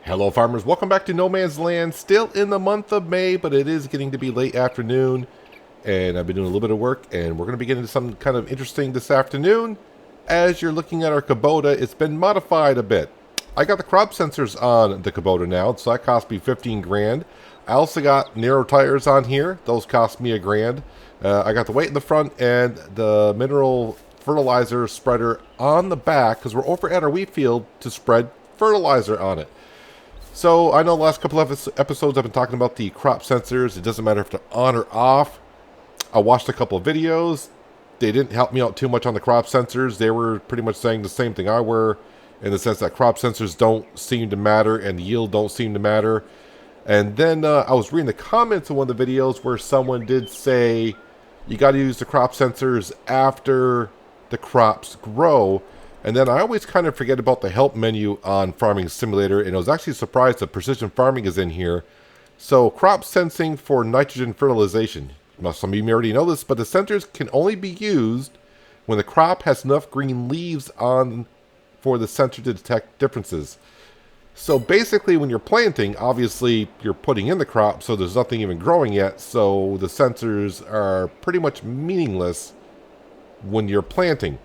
Hello farmers, welcome back to No Man's Land. Still in the month of May, but it is getting to be late afternoon, and I've been doing a little bit of work, and we're going to be getting into something kind of interesting this afternoon. As you're looking at our Kubota, it's been modified a bit. I got the crop sensors on the Kubota now, so that cost me 15 grand. I also got narrow tires on here. Those cost me a grand. I got the weight in the front and the mineral fertilizer spreader on the back, because we're over at our wheat field to spread fertilizer on it. So I know the last couple of episodes I've been talking about the crop sensors. It doesn't matter if they're on or off. I watched a couple of videos. They didn't help me out too much on the crop sensors. They were pretty much saying the same thing I were, in the sense that crop sensors don't seem to matter and yield don't seem to matter. And then I was reading the comments of one of the videos where someone did say you got to use the crop sensors after the crops grow. And then I always kind of forget about the help menu on Farming Simulator, and I was actually surprised that Precision Farming is in here. So, crop sensing for nitrogen fertilization. Now, some of you may already know this, but the sensors can only be used when the crop has enough green leaves on for the sensor to detect differences. So basically, when you're planting, obviously you're putting in the crop, so there's nothing even growing yet, so the sensors are pretty much meaningless when you're planting,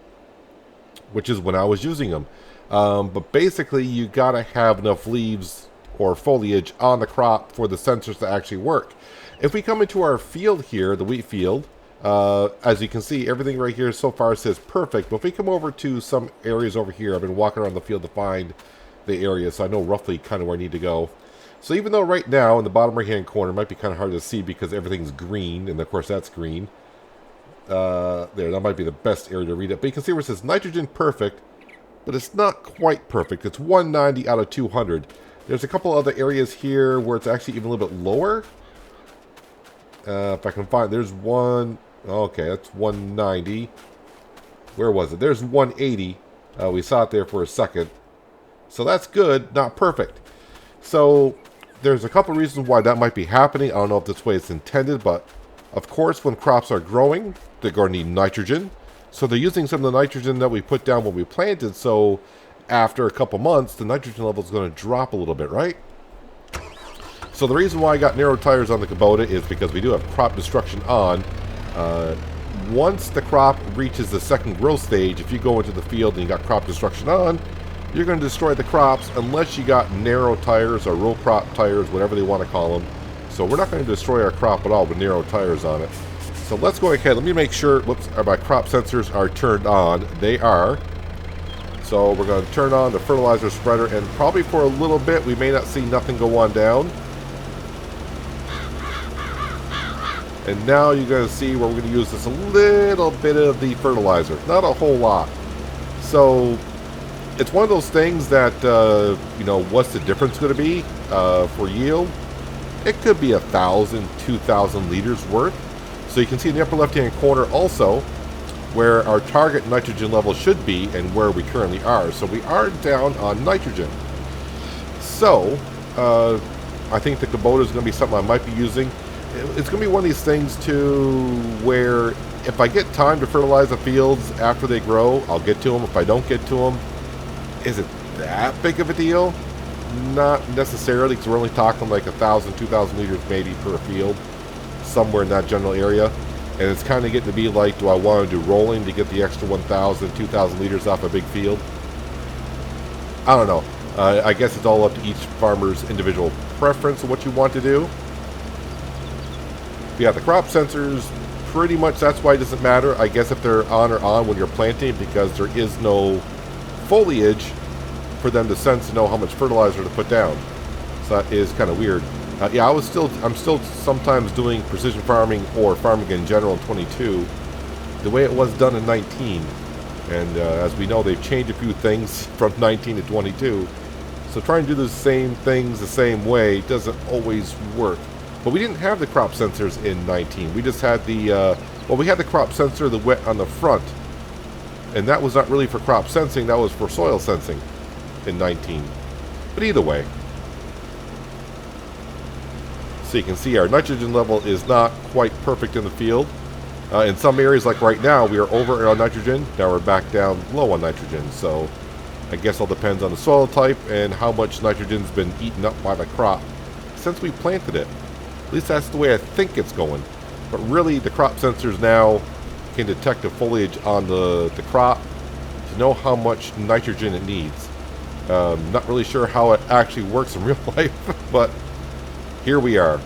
which is when I was using them. But basically, you gotta have enough leaves or foliage on the crop for the sensors to actually work. If we come into our field here, the wheat field, as you can see, everything right here so far says perfect. But if we come over to some areas over here, I've been walking around the field to find the area, so I know roughly kind of where I need to go. So even though right now in the bottom right hand corner, it might be kind of hard to see because everything's green, and of course that's green. There, that might be the best area to read it. But you can see where it says nitrogen perfect, but it's not quite perfect. It's 190 out of 200. There's a couple other areas here where it's actually even a little bit lower. If I can find, there's one. Okay, that's 190. Where was it? There's 180. We saw it there for a second. So that's good, not perfect. So there's a couple reasons why that might be happening. I don't know if this way it's intended, but of course, when crops are growing, they're going to need nitrogen. So they're using some of the nitrogen that we put down when we planted. So after a couple months, the nitrogen level is going to drop a little bit, right? So the reason why I got narrow tires on the Kubota is because we do have crop destruction on. Once the crop reaches the second growth stage, if you go into the field and you got crop destruction on, you're going to destroy the crops unless you got narrow tires or row crop tires, whatever they want to call them. So we're not going to destroy our crop at all with narrow tires on it. So let's go ahead. Let me make sure my crop sensors are turned on. They are. So we're going to turn on the fertilizer spreader, and probably for a little bit we may not see nothing go on down. And now you're going to see where we're going to use this a little bit of the fertilizer. Not a whole lot. So it's one of those things that, what's the difference going to be for yield? It could be 1,000, 2,000 liters worth. So you can see in the upper left-hand corner also where our target nitrogen level should be and where we currently are. So we are down on nitrogen. So I think the Kubota is going to be something I might be using. It's going to be one of these things too where if I get time to fertilize the fields after they grow, I'll get to them. If I don't get to them, is it that big of a deal? Not necessarily, because we're only talking like 1,000, 2,000 liters maybe per field, somewhere in that general area. And it's kind of getting to be like, do I want to do rolling to get the extra 1,000, 2,000 liters off a big field? I don't know. I guess it's all up to each farmer's individual preference of what you want to do. Yeah, the crop sensors, pretty much that's why it doesn't matter. I guess if they're on or on when you're planting, because there is no foliage for them to sense to know how much fertilizer to put down. So that is kind of weird. Yeah, I'm still sometimes doing precision farming or farming in general in 22 the way it was done in 19. And as we know, they've changed a few things from 19 to 22. So trying to do the same things the same way doesn't always work. But we didn't have the crop sensors in 19. We just had the, we had the crop sensor, the wet on the front. And that was not really for crop sensing, that was for soil sensing in 19. But either way. So you can see our nitrogen level is not quite perfect in the field. In some areas, like right now, we are over on nitrogen. Now we're back down low on nitrogen. So I guess all depends on the soil type and how much nitrogen's been eaten up by the crop since we planted it. At least that's the way I think it's going. But really, the crop sensors now can detect the foliage on the crop to know how much nitrogen it needs. Not really sure how it actually works in real life, but here we are.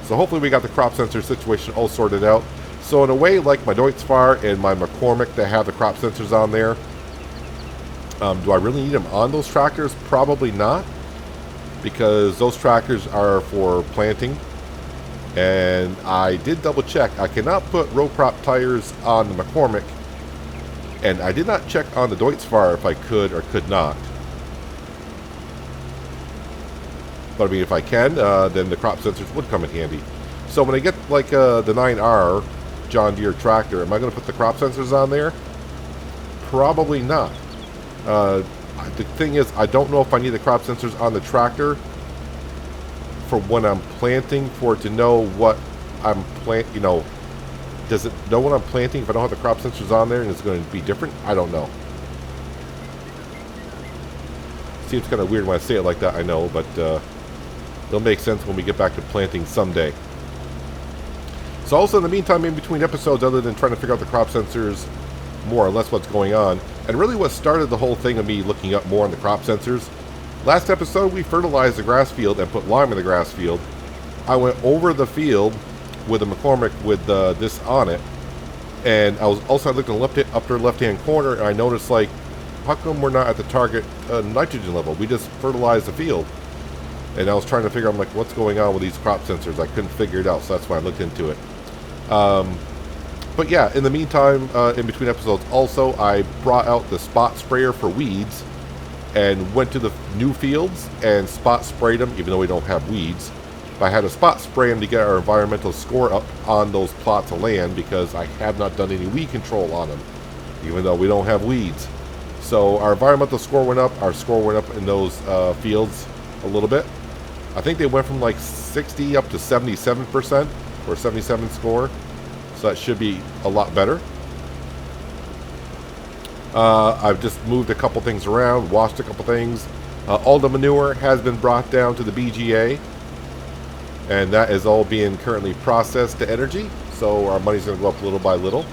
So hopefully we got the crop sensor situation all sorted out. So in a way, like my Deutz-Fahr and my McCormick that have the crop sensors on there, do I really need them on those tractors? Probably not, because those tractors are for planting. And I did double check. I cannot put row crop tires on the McCormick, and I did not check on the Deutz-Fahr if I could or could not. But I mean, if I can, then the crop sensors would come in handy. So when I get like the 9R John Deere tractor, am I going to put the crop sensors on there? Probably not. The thing is, I don't know if I need the crop sensors on the tractor for when I'm planting, for it to know what I'm does it know what I'm planting if I don't have the crop sensors on there and it's going to be different? I don't know. Seems kind of weird when I say it like that, I know, but it'll make sense when we get back to planting someday. So also in the meantime, in between episodes, other than trying to figure out the crop sensors, more or less what's going on, and really what started the whole thing of me looking up more on the crop sensors, last episode we fertilized the grass field and put lime in the grass field. I went over the field with a McCormick with this on it, and I was also looking upper left-hand corner, and I noticed, like, how come we're not at the target nitrogen level? We just fertilized the field. And I was trying to figure out, like, what's going on with these crop sensors. I couldn't figure it out, so that's why I looked into it. But yeah, in the meantime, in between episodes, also, I brought out the spot sprayer for weeds and went to the new fields and spot sprayed them, even though we don't have weeds. But I had to spot spray them to get our environmental score up on those plots of land, because I have not done any weed control on them, even though we don't have weeds. So our environmental score went up. Our score went up in those fields a little bit. I think they went from like 60 up to 77%, or 77 score. So that should be a lot better. I've just moved a couple things around, washed a couple things. All the manure has been brought down to the BGA, and that is all being currently processed to energy. So our money's going to go up little by little.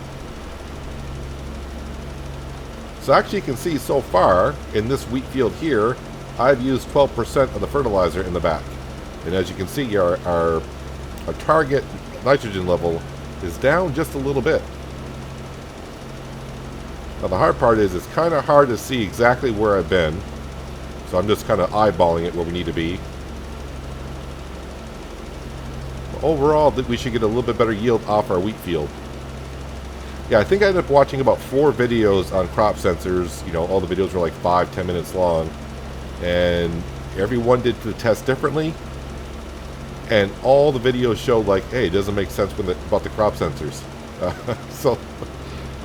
So actually you can see so far in this wheat field here, I've used 12% of the fertilizer in the back. And as you can see, our target nitrogen level is down just a little bit. Now the hard part is, it's kind of hard to see exactly where I've been. So I'm just kind of eyeballing it where we need to be. But overall, we should get a little bit better yield off our wheat field. Yeah, I think I ended up watching about 4 videos on crop sensors. You know, all the videos were like 5-10 minutes long. And everyone did the test differently. And all the videos showed, like, hey, it doesn't make sense about the crop sensors. So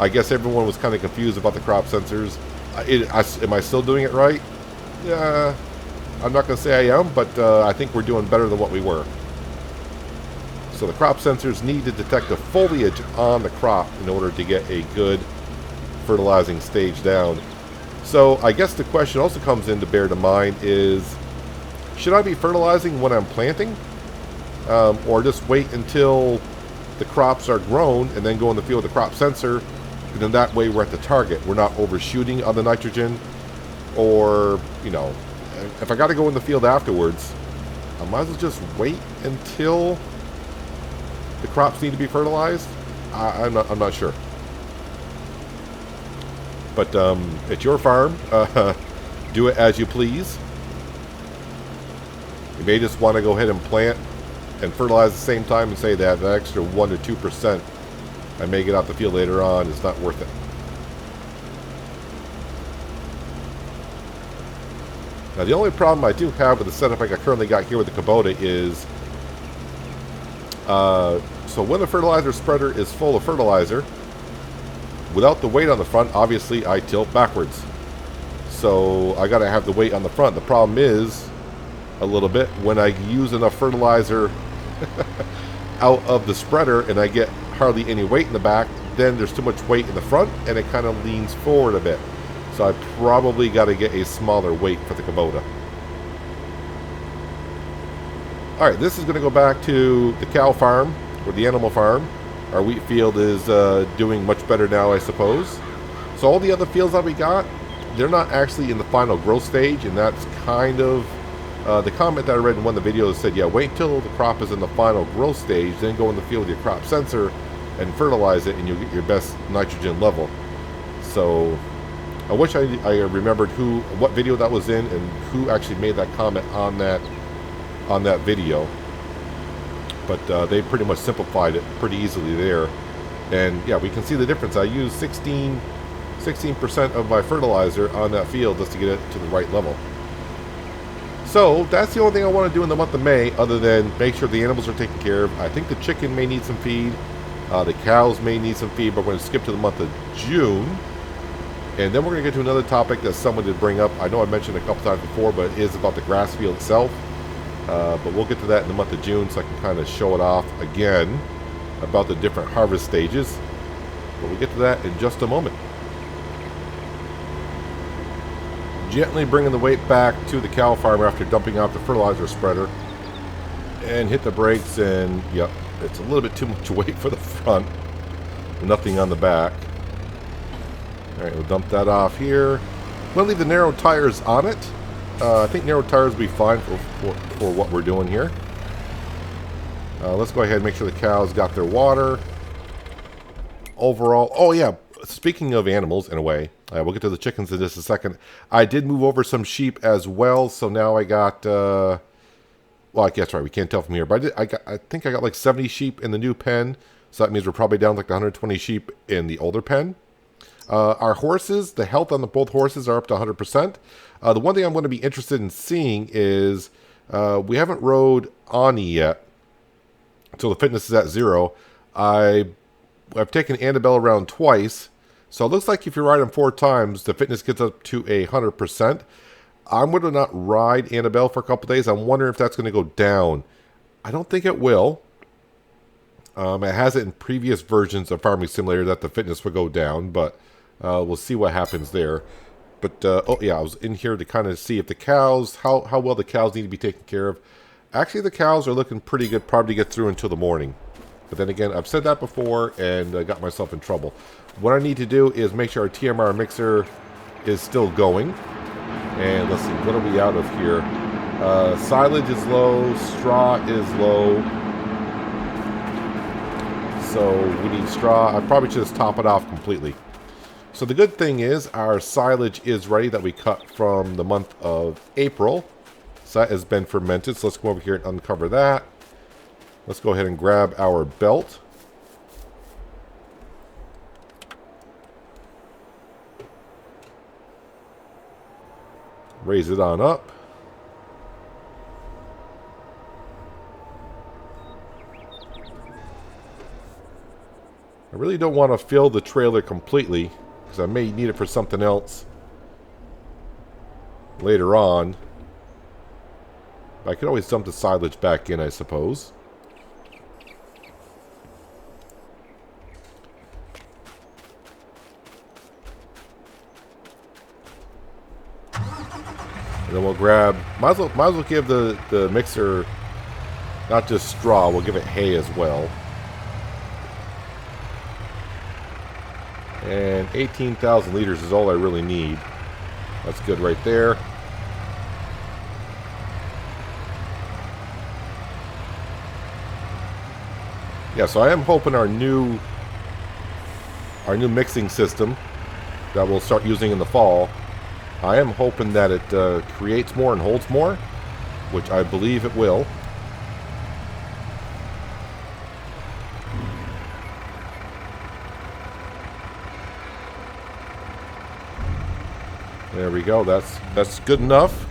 I guess everyone was kind of confused about the crop sensors. Am I still doing it right? Yeah, I'm not going to say I am, but I think we're doing better than what we were. So the crop sensors need to detect the foliage on the crop in order to get a good fertilizing stage down. So I guess the question also comes in to bear to mind is, should I be fertilizing when I'm planting? Or just wait until the crops are grown and then go in the field with the crop sensor, and then that way we're at the target. We're not overshooting on the nitrogen. Or, you know, if I got to go in the field afterwards, I might as well just wait until the crops need to be fertilized. I'm not sure. But it's your farm. Do it as you please. You may just want to go ahead and plant and fertilize at the same time and say that extra 1 or 2% I may get out the field later on is not worth it. Now the only problem I do have with the setup I currently got here with the Kubota is, so when the fertilizer spreader is full of fertilizer, without the weight on the front, obviously I tilt backwards. So I gotta have the weight on the front. The problem is, a little bit, when I use enough fertilizer out of the spreader and I get hardly any weight in the back, then there's too much weight in the front, and it kind of leans forward a bit. So I probably got to get a smaller weight for the Kubota. Alright, this is going to go back to the cow farm, or the animal farm. Our wheat field is doing much better now, I suppose. So all the other fields that we got, they're not actually in the final growth stage, and that's kind of the comment that I read in one of the videos said, yeah, wait until the crop is in the final growth stage, then go in the field with your crop sensor and fertilize it, and you'll get your best nitrogen level. So I wish I remembered what video that was in and who actually made that comment on that video. But they pretty much simplified it pretty easily there. And yeah, we can see the difference. I used 16% of my fertilizer on that field just to get it to the right level. So that's the only thing I want to do in the month of May, other than make sure the animals are taken care of. I think the chicken may need some feed. The cows may need some feed, but we're going to skip to the month of June. And then we're going to get to another topic that someone did bring up. I know I mentioned it a couple times before, but it is about the grass field itself. But we'll get to that in the month of June, so I can kind of show it off again about the different harvest stages. But we'll get to that in just a moment. Gently bringing the weight back to the cow farm after dumping out the fertilizer spreader. And hit the brakes, and yep, it's a little bit too much weight for the front. Nothing on the back. Alright, we'll dump that off here. I'm going to leave the narrow tires on it. I think narrow tires will be fine for what we're doing here. Let's go ahead and make sure the cows got their water. Overall, oh yeah, speaking of animals in a way, we'll get to the chickens in just a second. I did move over some sheep as well, so now I got, well, I guess right, we can't tell from here, but I think I got like 70 sheep in the new pen, so that means we're probably down like 120 sheep in the older pen. Our horses, the health on both horses are up to 100%. The one thing I'm going to be interested in seeing is we haven't rode Ani yet, so the fitness is at 0. I've taken Annabelle around twice, so it looks like if you ride them 4 times, the fitness gets up to 100%. I'm going to not ride Annabelle for a couple days. I'm wondering if that's going to go down. I don't think it will. It has it in previous versions of Farming Simulator that the fitness would go down, but we'll see what happens there. But, oh yeah, I was in here to kind of see if the cows, how well the cows need to be taken care of. Actually, the cows are looking pretty good, probably to get through until the morning. But then again, I've said that before and got myself in trouble. What I need to do is make sure our TMR mixer is still going. And let's see, what are we out of here? Silage is low, straw is low. So we need straw. I probably should just top it off completely. So the good thing is our silage is ready that we cut from the month of April. So that has been fermented. So let's go over here and uncover that. Let's go ahead and grab our belt. Raise it on up. I really don't want to fill the trailer completely, because I may need it for something else later on. I could always dump the silage back in, I suppose. And then we'll grab, might as well give the mixer not just straw, we'll give it hay as well. And 18,000 liters is all I really need. That's good right there. Yeah, so I am hoping our new mixing system that we'll start using in the fall, I am hoping that it creates more and holds more, which I believe it will. There we go. That's good enough.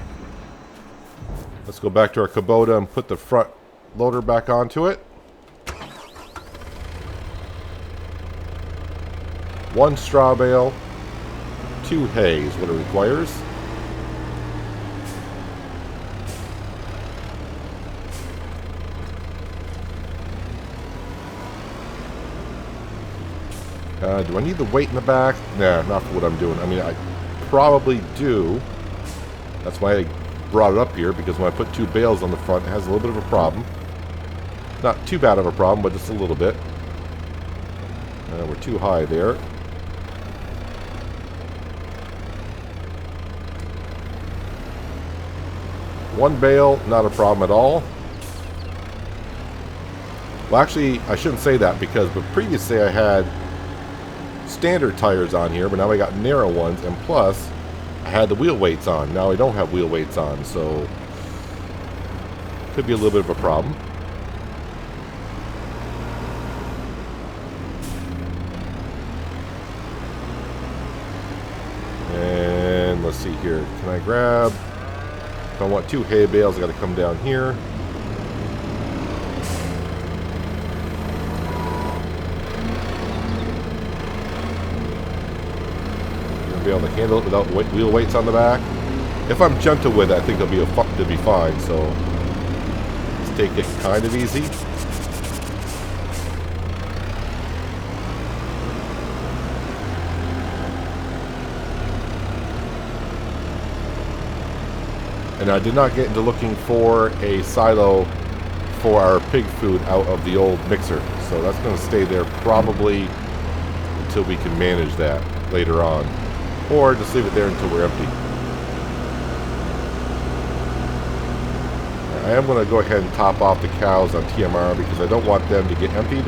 Let's go back to our Kubota and put the front loader back onto it. 1 straw bale, 2 hay is what it requires. Do I need the weight in the back? Nah, not for what I'm doing. I mean, I probably do. That's why I brought it up here, because when I put two bales on the front, it has a little bit of a problem. Not too bad of a problem, but just a little bit. We're too high there. One bale, not a problem at all. Well, actually, I shouldn't say that, because but previously I had standard tires on here, but now I got narrow ones, and plus I had the wheel weights on. Now I don't have wheel weights on, so could be a little bit of a problem. And let's see here. Can I grab... If I want two hay bales, I got to come down here. Be able to handle it without wheel weights on the back. If I'm gentle with it, I think it'll be fine. So let's take it kind of easy. And I did not get into looking for a silo for our pig food out of the old mixer, so that's going to stay there probably until we can manage that later on. Or just leave it there until we're empty. I am going to go ahead and top off the cows on TMR because I don't want them to get emptied.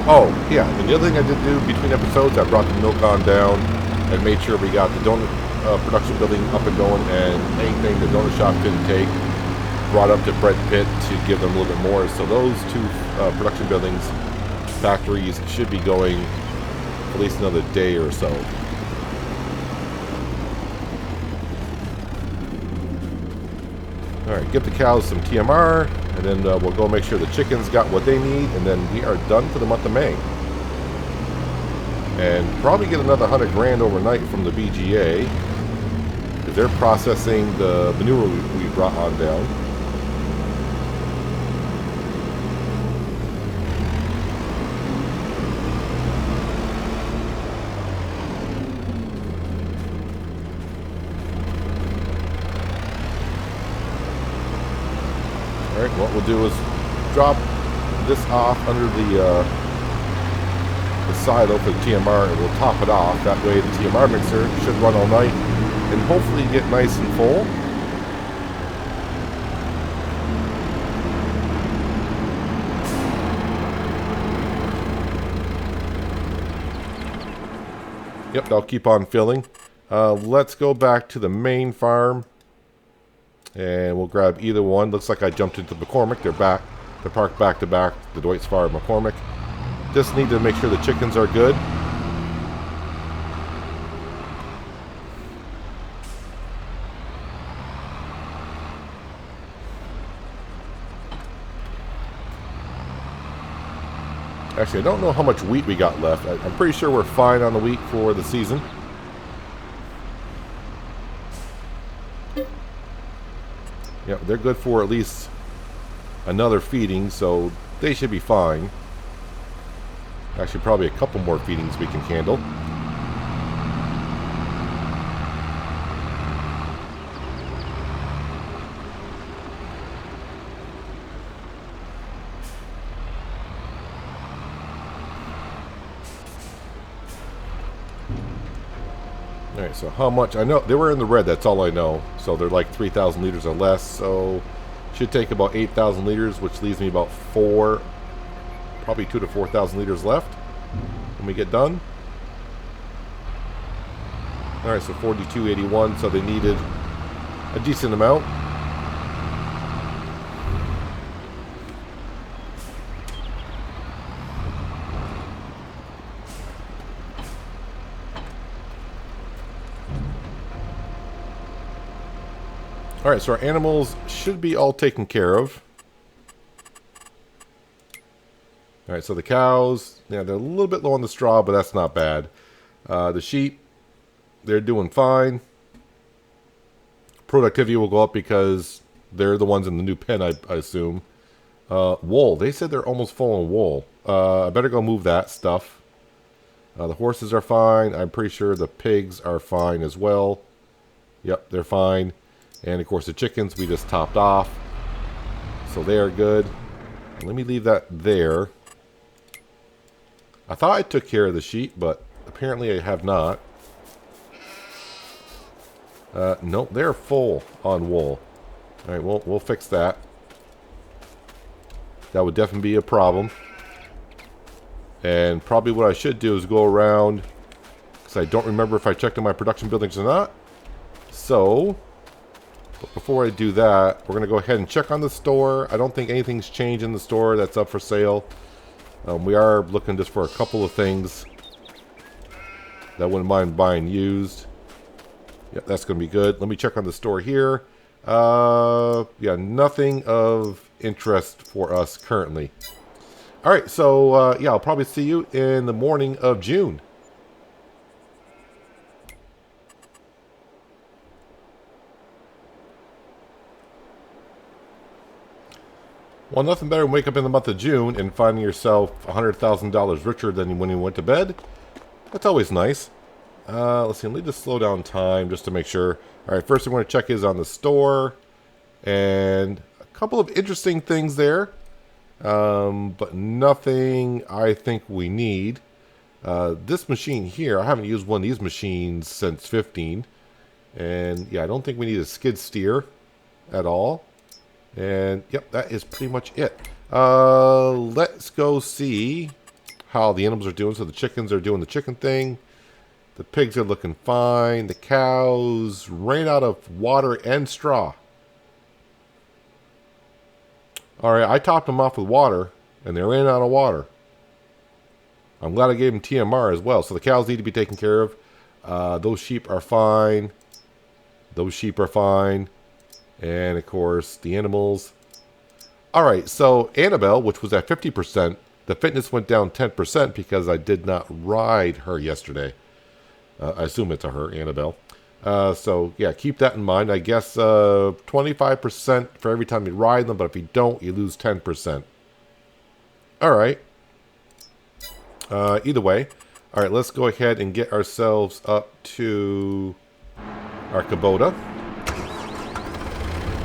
Oh, yeah, and the other thing I did do between episodes, I brought the milk on down and made sure we got the donut production building up and going, and anything the donut shop couldn't take, brought up to bread pit to give them a little bit more. So those two production buildings, factories, should be going at least another day or so. Alright, give the cows some TMR, and then we'll go make sure the chickens got what they need, and then we are done for the month of May. And probably get another 100 grand overnight from the BGA, because they're processing the manure we brought on down. Alright, what we'll do is drop this off under the silo for the TMR, and we'll top it off. That way the TMR mixer should run all night and hopefully get nice and full. Yep, they'll keep on filling. Let's go back to the main farm, and we'll grab either one. Looks like I jumped into McCormick. They're back. They're parked back to back. The Dwight's Farm, McCormick. Just need to make sure the chickens are good. Actually, I don't know how much wheat we got left. I'm pretty sure we're fine on the wheat for the season. Yeah, they're good for at least another feeding, so they should be fine. Actually, probably a couple more feedings we can handle. Alright, so how much? I know they were in the red, that's all I know. So they're like 3,000 liters or less, so should take about 8,000 liters, which leaves me about probably 2,000 to 4,000 liters left when we get done. Alright, so 4281, so they needed a decent amount. Alright, so our animals should be all taken care of. Alright, so the cows, yeah, they're a little bit low on the straw, but that's not bad. The sheep, they're doing fine. Productivity will go up because they're the ones in the new pen, I assume. Wool. They said they're almost full on wool. I better go move that stuff. The horses are fine. I'm pretty sure the pigs are fine as well. Yep, they're fine. And of course the chickens we just topped off. So they are good. Let me leave that there. I thought I took care of the sheep, but apparently I have not. Nope, they're full on wool. Alright, we'll fix that. That would definitely be a problem. And probably what I should do is go around, because I don't remember if I checked in my production buildings or not. So, but before I do that, we're going to go ahead and check on the store. I don't think anything's changed in the store that's up for sale. We are looking just for a couple of things that I wouldn't mind buying used. Yep, that's going to be good. Let me check on the store here. Yeah, nothing of interest for us currently. All right, so yeah, I'll probably see you in the morning of June. Well, nothing better than wake up in the month of June and finding yourself $100,000 richer than when you went to bed. That's always nice. Let's see, let me just slow down time just to make sure. All right, first thing we're going to check is on the store. And a couple of interesting things there. But nothing I think we need. This machine here, I haven't used one of these machines since 15. And yeah, I don't think we need a skid steer at all. And yep, that is pretty much it. Let's go see how the animals are doing. So the chickens are doing the chicken thing. The pigs are looking fine. The cows ran out of water and straw. Alright, I topped them off with water, and they ran out of water. I'm glad I gave them TMR as well. So the cows need to be taken care of. Those sheep are fine. Those sheep are fine. And, of course, the animals. Alright, so Annabelle, which was at 50%, the fitness went down 10% because I did not ride her yesterday. I assume it's a her, Annabelle. So, yeah, keep that in mind. I guess 25% for every time you ride them, but if you don't, you lose 10%. Alright. Either way. Alright, let's go ahead and get ourselves up to our Kubota.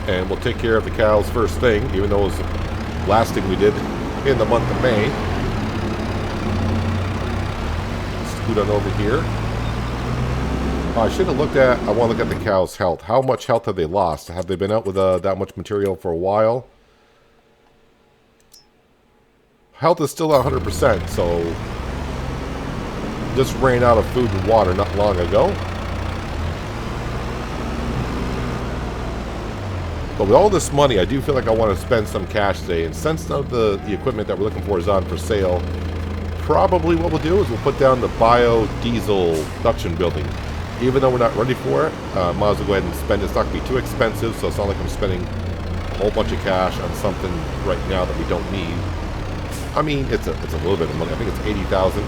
And we'll take care of the cows first thing, even though it was the last thing we did in the month of May. Scoot on over here. I should have looked at, I want to look at the cows' health. How much health have they lost? Have they been out with that much material for a while? Health is still at 100%, so just ran out of food and water not long ago. But with all this money, I do feel like I want to spend some cash today. And since none of the equipment that we're looking for is on for sale, probably what we'll do is we'll put down the biodiesel production building. Even though we're not ready for it, might as well go ahead and spend it. It's not going to be too expensive, so it's not like I'm spending a whole bunch of cash on something right now that we don't need. I mean, it's a little bit of money. I think it's $80,000.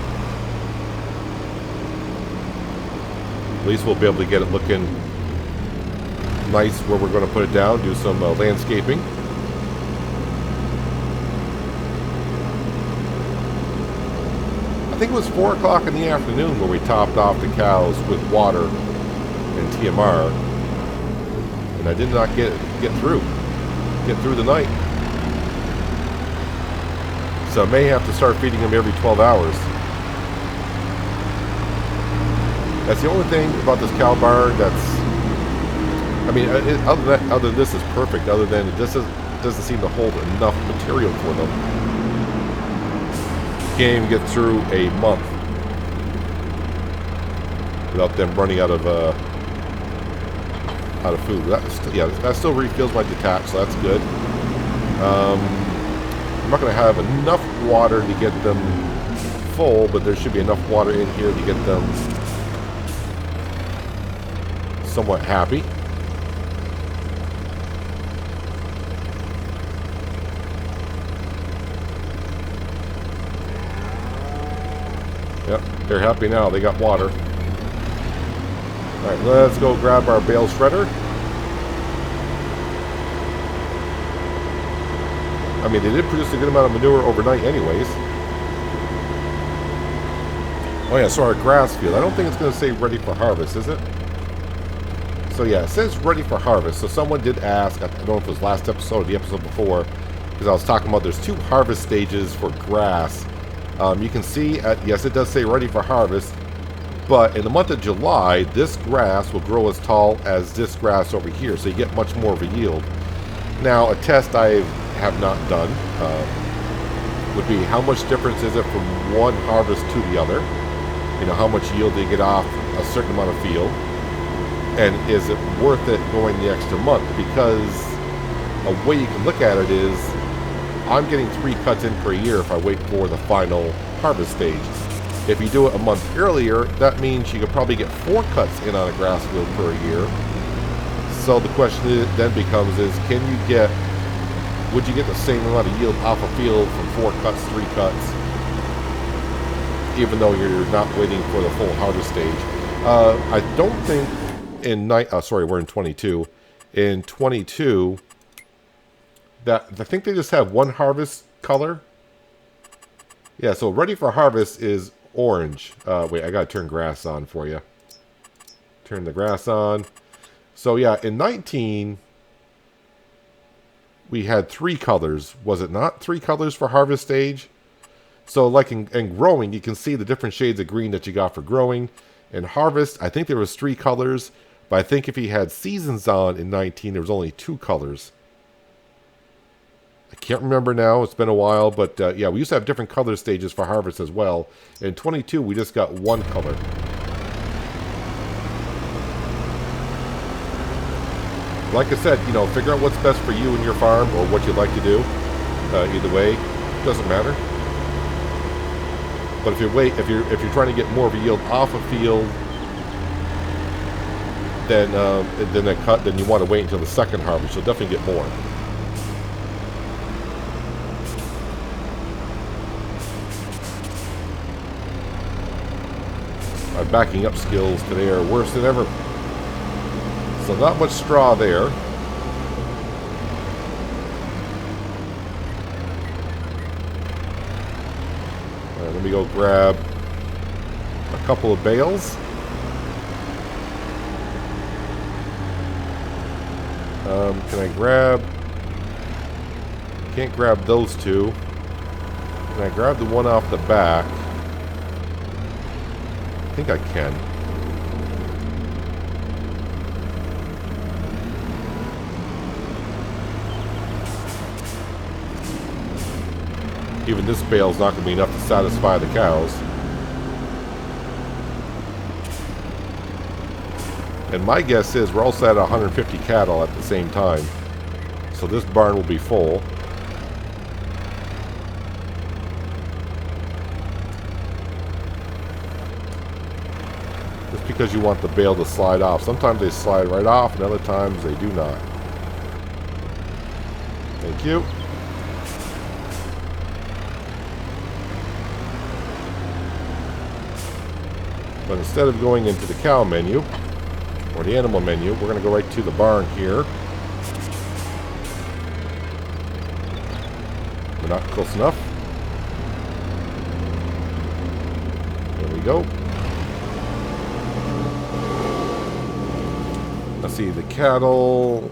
At least we'll be able to get it looking nice where we're going to put it down, do some landscaping. I think it was 4 o'clock in the afternoon where we topped off the cows with water and TMR, and I did not get through the night. So I may have to start feeding them every 12 hours. That's the only thing about this cow barn that's, I mean, other than this is perfect. Other than it just doesn't seem to hold enough material for them. Can't even get through a month without them running out of food. That still refills my detached, so that's good. I'm not going to have enough water to get them full, but there should be enough water in here to get them somewhat happy. Yep, they're happy now. They got water. Alright, let's go grab our bale shredder. I mean, they did produce a good amount of manure overnight anyways. Oh yeah, so our grass field. I don't think it's going to say ready for harvest, is it? So yeah, it says ready for harvest. So someone did ask, I don't know if it was last episode or the episode before, because I was talking about there's 2 harvest stages for grass. You can see, yes, it does say ready for harvest, but in the month of July, this grass will grow as tall as this grass over here, so you get much more of a yield. Now, a test I have not done would be how much difference is it from one harvest to the other? You know, how much yield do you get off a certain amount of field? And is it worth it going the extra month? Because a way you can look at it is, I'm getting 3 cuts in per year if I wait for the final harvest stage. If you do it a month earlier, that means you could probably get 4 cuts in on a grass field per year. So the question then becomes is, would you get the same amount of yield off a field from 4 cuts, 3 cuts, even though you're not waiting for the full harvest stage? I don't think we're in 22. In 22, I think they just have one harvest color. Yeah, so ready for harvest is orange. Wait, I gotta turn grass on for you. Turn the grass on. So yeah, in 19, we had 3 colors. Was it not 3 colors for harvest stage? So like in growing, you can see the different shades of green that you got for growing. In harvest, I think there was 3 colors, but I think if you had seasons on in 19, there was only 2 colors. I can't remember now. It's been a while, but yeah, we used to have different color stages for harvest as well. In 22, we just got 1 color. Like I said, you know, figure out what's best for you and your farm, or what you'd like to do. Either way, doesn't matter. But if you're trying to get more of a yield off a field, then you want to wait until the second harvest. You'll definitely get more. My backing up skills today are worse than ever. So not much straw there. Alright, let me go grab a couple of bales. Can I grab... Can't grab those 2. Can I grab the one off the back? I think I can. Even this bale is not going to be enough to satisfy the cows. And my guess is we're also at 150 cattle at the same time. So this barn will be full. Just because you want the bale to slide off. Sometimes they slide right off, and other times they do not. Thank you. But instead of going into the cow menu, or the animal menu, we're going to go right to the barn here. We're not close enough. There we go. Let's see, the cattle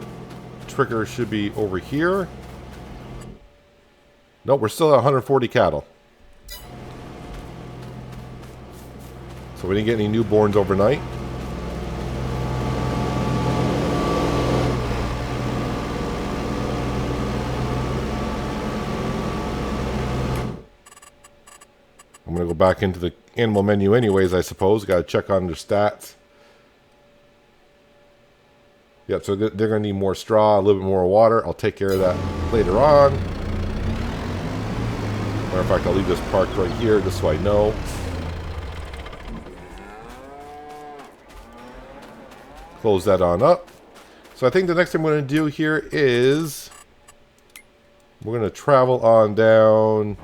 trigger should be over here. Nope, we're still at 140 cattle. So we didn't get any newborns overnight. I'm going to go back into the animal menu anyways, I suppose. Got to check on their stats. Yep, so they're going to need more straw, a little bit more water. I'll take care of that later on. Matter of fact, I'll leave this parked right here just so I know. Close that on up. So I think the next thing I'm going to do here is we're going to travel on down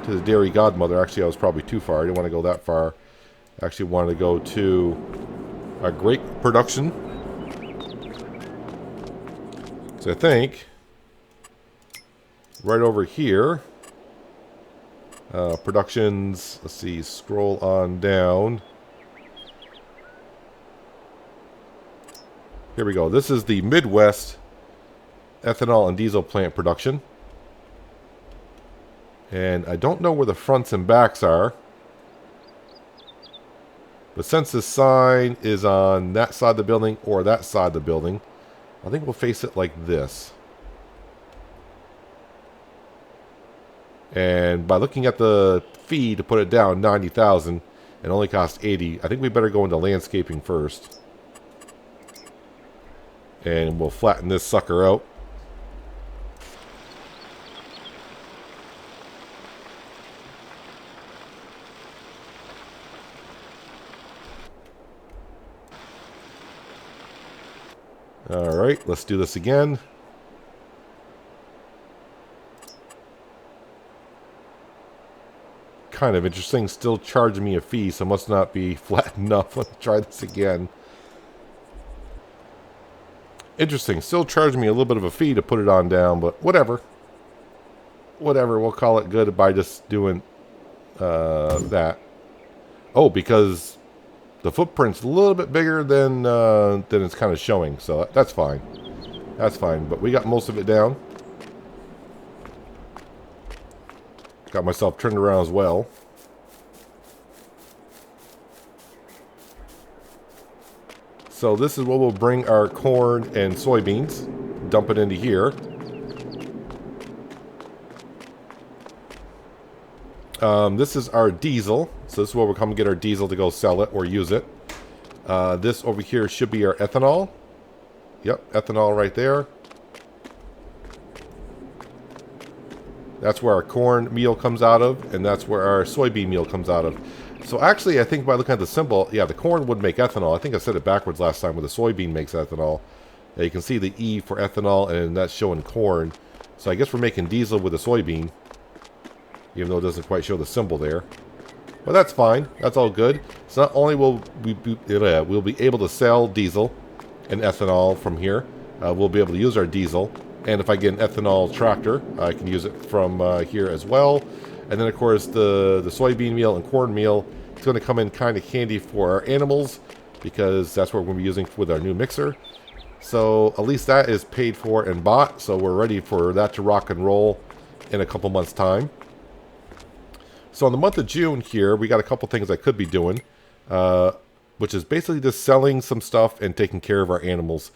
to the Dairy Godmother. Actually, I was probably too far. I didn't want to go that far. I actually wanted to go to a grape production. So I think right over here, productions, let's see, scroll on down. Here we go. This is the Midwest ethanol and diesel plant production. And I don't know where the fronts and backs are. But since this sign is on that side of the building or that side of the building, I think we'll face it like this. And by looking at the fee to put it down, 90,000, and only cost 80, I think we better go into landscaping first. And we'll flatten this sucker out. Alright, let's do this again. Kind of interesting, still charging me a fee, so must not be flat enough. Let's try this again. Interesting, still charging me a little bit of a fee to put it on down, but whatever. Whatever, we'll call it good by just doing that. Oh, because the footprint's a little bit bigger than it's kind of showing, so that's fine. That's fine, but we got most of it down. Got myself turned around as well. So this is what we'll bring our corn and soybeans. Dump it into here. This is our diesel. So this is where we'll come get our diesel to go sell it or use it. This over here should be our ethanol. Yep, ethanol right there. That's where our corn meal comes out of, and that's where our soybean meal comes out of. So actually, I think by looking at the symbol, yeah, the corn would make ethanol. I think I said it backwards last time, where the soybean makes ethanol. You can see the E for ethanol, and that's showing corn. So I guess we're making diesel with the soybean, even though it doesn't quite show the symbol there. But that's fine. That's all good. So not only will we'll be able to sell diesel and ethanol from here, we'll be able to use our diesel. And if I get an ethanol tractor, I can use it from here as well. And then, of course, the soybean meal and corn meal is going to come in kind of handy for our animals, because that's what we're going to be using with our new mixer. So at least that is paid for and bought. So we're ready for that to rock and roll in a couple months' time. So in the month of June here, we got a couple things I could be doing, which is basically just selling some stuff and taking care of our animals.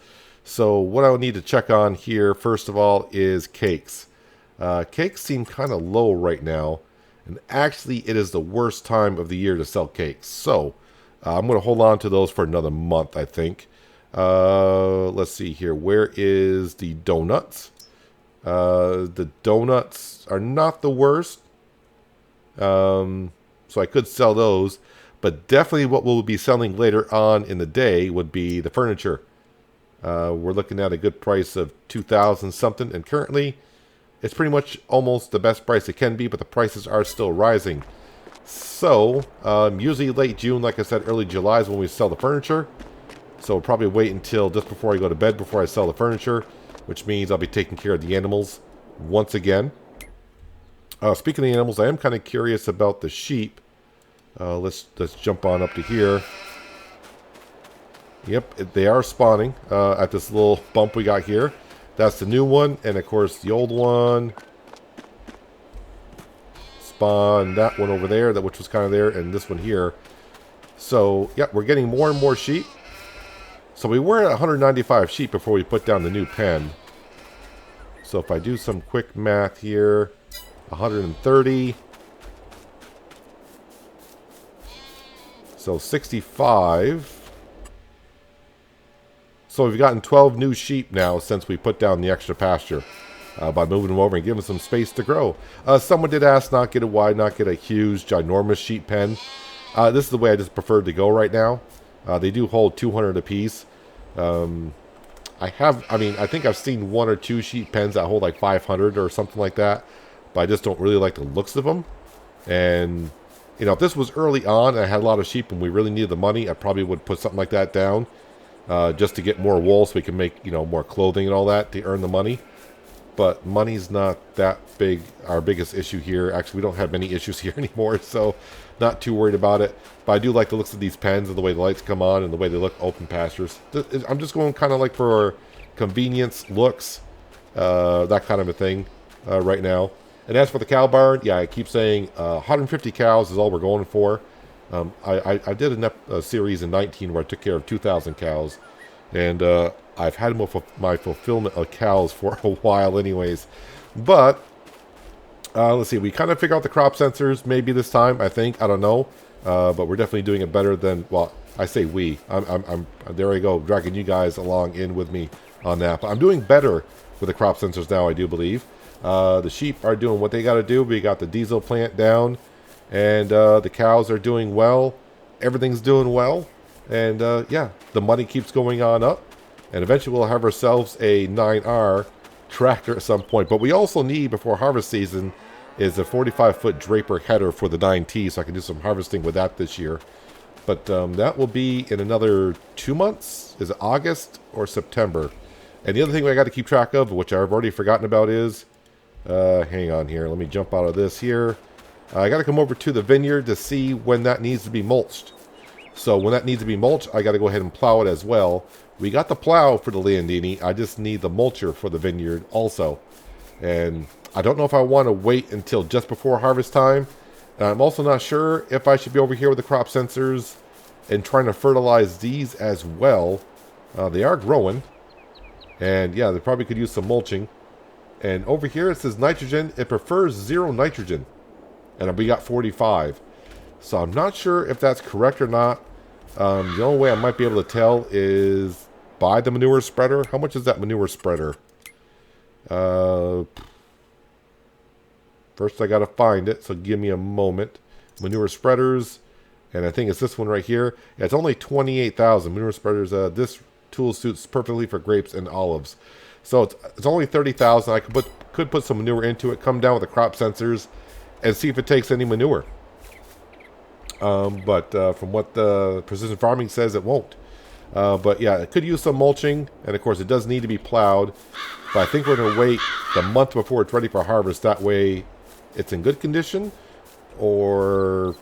So what I'll need to check on here, first of all, is cakes. Cakes seem kind of low right now, and actually it is the worst time of the year to sell cakes. So I'm going to hold on to those for another month, I think. Let's see here. Where is the donuts? The donuts are not the worst. So I could sell those, but definitely what we'll be selling later on in the day would be the furniture. We're looking at a good price of $2,000 something, and currently it's pretty much almost the best price it can be, but the prices are still rising. So usually late June, like I said, early July is when we sell the furniture. So we'll probably wait until just before I go to bed before I sell the furniture, which means I'll be taking care of the animals once again. Speaking of the animals, I am kind of curious about the sheep. Let's jump on up to here. Yep, they are spawning at this little bump we got here. That's the new one, and of course the old one. Spawn that one over there, which was kind of there, and this one here. So, yep, we're getting more and more sheep. So we were at 195 sheep before we put down the new pen. So if I do some quick math here, 130. So 65. So we've gotten 12 new sheep now since we put down the extra pasture by moving them over and giving them some space to grow. Someone did ask not get a wide, not get a huge, ginormous sheep pen. This is the way I just prefer to go right now. They do hold 200 apiece. I think I've seen one or two sheep pens that hold like 500 or something like that, but I just don't really like the looks of them. And, you know, if this was early on and I had a lot of sheep and we really needed the money, I probably would put something like that down. Just to get more wool so we can make, you know, more clothing and all that to earn the money. but money's not that big, our biggest issue here. Actually, we don't have many issues here anymore, so not too worried about it. But I do like the looks of these pens and the way the lights come on and the way they look open pastures. I'm just going kind of like for convenience, looks, that kind of a thing right now. And as for the cow barn, yeah, I keep saying 150 cows is all we're going for. I did a series in 19 where I took care of 2,000 cows, and I've had my fulfillment of cows for a while anyways. But let's see, we kind of figure out the crop sensors maybe this time, I think. I don't know, but we're definitely doing it better than, well, I say we. I'm there I go, dragging you guys along in with me on that. But I'm doing better with the crop sensors now, I do believe. The sheep are doing what they got to do. We got the diesel plant down, and the cows are doing well. Everything's doing well, and yeah, the money keeps going on up, and eventually we'll have ourselves a 9R tractor at some point. But we also need, before harvest season, is a 45-foot Draper header for the 9T, so I can do some harvesting with that this year. But that will be in another 2 months. Is it August or September? And the other thing I got to keep track of, which I've already forgotten about, is hang on here. Let me jump out of this here. I got to come over to the vineyard to see when that needs to be mulched. So when that needs to be mulched, I got to go ahead and plow it as well. We got the plow for the Landini. I just need the mulcher for the vineyard also. And I don't know if I want to wait until just before harvest time. And I'm also not sure if I should be over here with the crop sensors and trying to fertilize these as well. They are growing. And yeah, they probably could use some mulching. And over here it says nitrogen. It prefers 0 nitrogen. And we got 45. So I'm not sure if that's correct or not. The only way I might be able to tell is by the manure spreader. How much is that manure spreader? First I got to find it, so give me a moment. Manure spreaders, and I think it's this one right here. Yeah, it's only 28,000 manure spreaders. This tool suits perfectly for grapes and olives. So it's only 30,000. I could put some manure into it, come down with the crop sensors, and see if it takes any manure. But from what the precision farming says, it won't. But yeah, it could use some mulching, and of course it does need to be plowed. But I think we're going to wait the month before it's ready for harvest. That way it's in good condition, or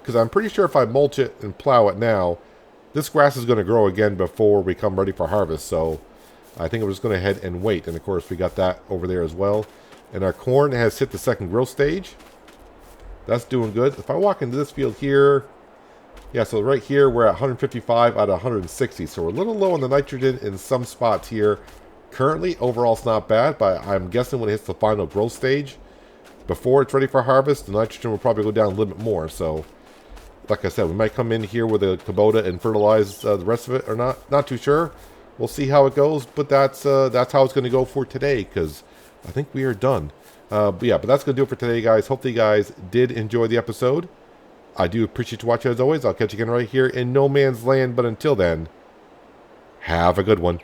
because I'm pretty sure if I mulch it and plow it now, this grass is going to grow again before we come ready for harvest. So I think we're just going to head and wait. And of course we got that over there as well. And our corn has hit the second growth stage. That's doing good. If I walk into this field here, yeah, so right here we're at 155 out of 160. So we're a little low on the nitrogen in some spots here. Currently, overall it's not bad, but I'm guessing when it hits the final growth stage, before it's ready for harvest, the nitrogen will probably go down a little bit more. So, like I said, we might come in here with a Kubota and fertilize the rest of it or not. Not too sure. We'll see how it goes, but that's how it's going to go for today, because I think we are done. But that's going to do it for today, guys. Hopefully you guys did enjoy the episode. I do appreciate you watching as always. I'll catch you again right here in No Man's Land. But until then, have a good one.